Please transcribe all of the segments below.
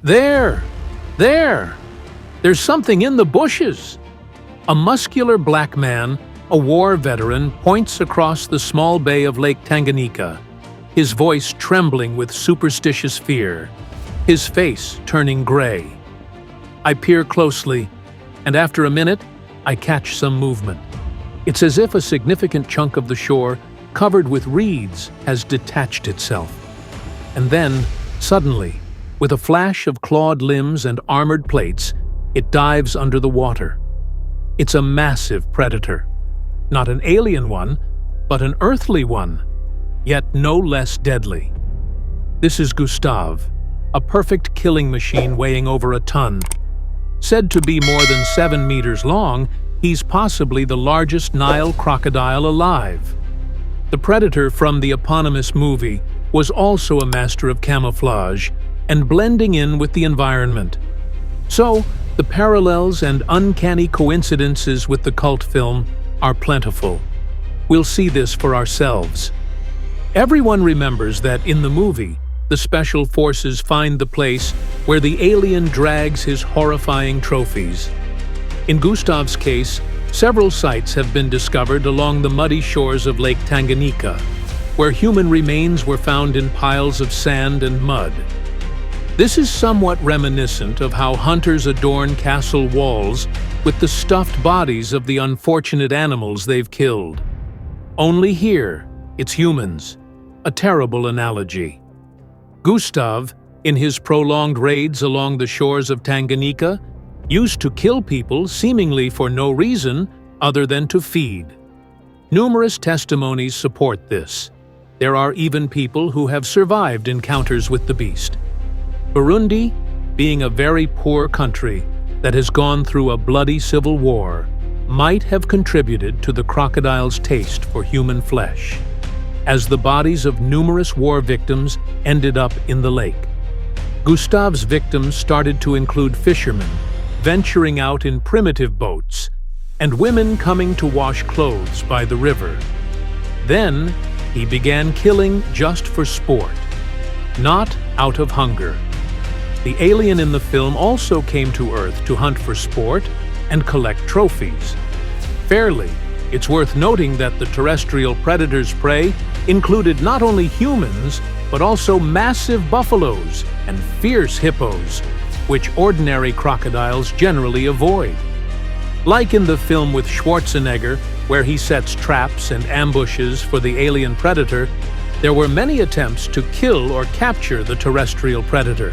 There! There! There's something in the bushes! A muscular black man, a war veteran, points across the small bay of Lake Tanganyika, his voice trembling with superstitious fear, his face turning gray. I peer closely, and after a minute, I catch some movement. It's as if a significant chunk of the shore, covered with reeds, has detached itself. And then, suddenly, with a flash of clawed limbs and armored plates, it dives under the water. It's a massive predator. Not an alien one, but an earthly one, yet no less deadly. This is Gustave, a perfect killing machine weighing over a ton. Said to be more than 7 meters long, he's possibly the largest Nile crocodile alive. The predator from the eponymous movie was also a master of camouflage and blending in with the environment. So, the parallels and uncanny coincidences with the cult film are plentiful. We'll see this for ourselves. Everyone remembers that in the movie, the special forces find the place where the alien drags his horrifying trophies. In Gustave's case, several sites have been discovered along the muddy shores of Lake Tanganyika, where human remains were found in piles of sand and mud. This is somewhat reminiscent of how hunters adorn castle walls with the stuffed bodies of the unfortunate animals they've killed. Only here, it's humans, a terrible analogy. Gustave, in his prolonged raids along the shores of Tanganyika, used to kill people seemingly for no reason other than to feed. Numerous testimonies support this. There are even people who have survived encounters with the beast. Burundi, being a very poor country that has gone through a bloody civil war, might have contributed to the crocodile's taste for human flesh, as the bodies of numerous war victims ended up in the lake. Gustave's victims started to include fishermen, venturing out in primitive boats, and women coming to wash clothes by the river. Then, he began killing just for sport, not out of hunger. The alien in the film also came to Earth to hunt for sport and collect trophies. Fairly, it's worth noting that the terrestrial predator's prey included not only humans, but also massive buffaloes and fierce hippos, which ordinary crocodiles generally avoid. Like in the film with Schwarzenegger, where he sets traps and ambushes for the alien predator, there were many attempts to kill or capture the terrestrial predator.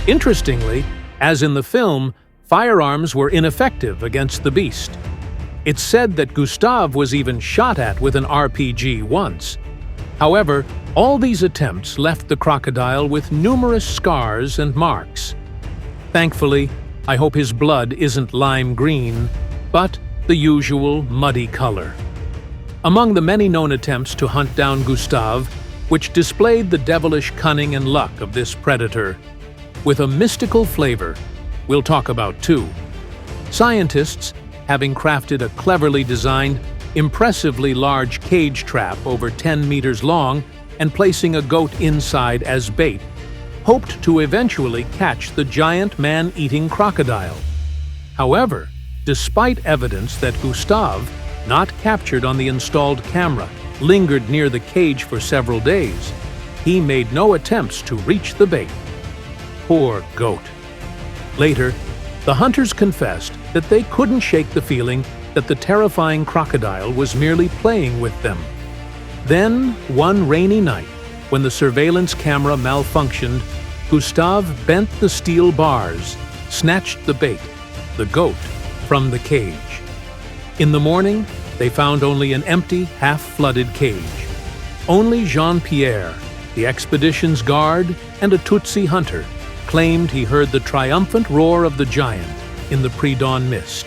Interestingly, as in the film, firearms were ineffective against the beast. It's said that Gustave was even shot at with an RPG once. However, all these attempts left the crocodile with numerous scars and marks. Thankfully, I hope his blood isn't lime green, but the usual muddy color. Among the many known attempts to hunt down Gustave, which displayed the devilish cunning and luck of this predator, with a mystical flavor, we'll talk about two. Scientists, having crafted a cleverly designed, impressively large cage trap over 10 meters long and placing a goat inside as bait, hoped to eventually catch the giant man-eating crocodile. However, despite evidence that Gustave, not captured on the installed camera, lingered near the cage for several days, he made no attempts to reach the bait. Poor goat. Later, the hunters confessed that they couldn't shake the feeling that the terrifying crocodile was merely playing with them. Then, one rainy night, when the surveillance camera malfunctioned, Gustave bent the steel bars, snatched the bait, the goat, from the cage. In the morning, they found only an empty, half-flooded cage. Only Jean-Pierre, the expedition's guard and a Tutsi hunter, claimed he heard the triumphant roar of the giant in the pre-dawn mist.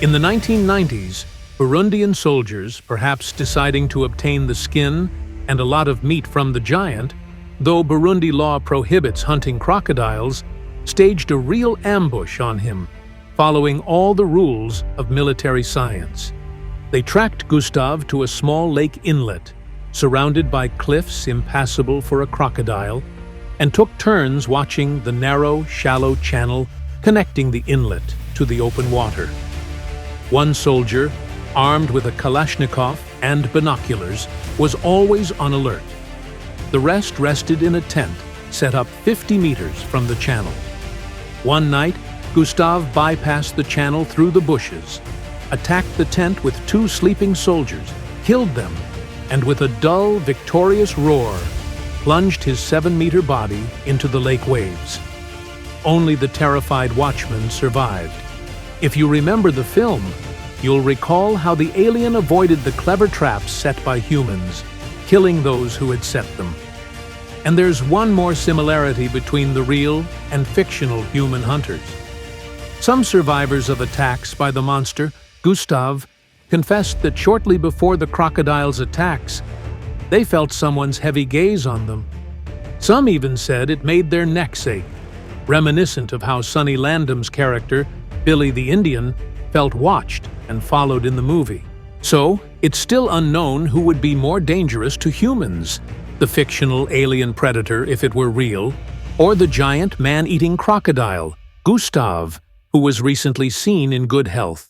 In the 1990s, Burundian soldiers, perhaps deciding to obtain the skin and a lot of meat from the giant, though Burundi law prohibits hunting crocodiles, staged a real ambush on him, following all the rules of military science. They tracked Gustave to a small lake inlet, surrounded by cliffs impassable for a crocodile, and took turns watching the narrow, shallow channel connecting the inlet to the open water. One soldier, armed with a Kalashnikov and binoculars, was always on alert. The rest rested in a tent set up 50 meters from the channel. One night, Gustav bypassed the channel through the bushes, attacked the tent with 2 sleeping soldiers, killed them, and with a dull, victorious roar, plunged his 7-meter body into the lake waves. Only the terrified watchman survived. If you remember the film, you'll recall how the alien avoided the clever traps set by humans, killing those who had set them. And there's one more similarity between the real and fictional human hunters. Some survivors of attacks by the monster, Gustav, confessed that shortly before the crocodile's attacks, they felt someone's heavy gaze on them. Some even said it made their necks ache, reminiscent of how Sonny Landham's character, Billy the Indian, felt watched and followed in the movie. So, it's still unknown who would be more dangerous to humans, the fictional alien predator if it were real, or the giant man-eating crocodile, Gustav, who was recently seen in good health.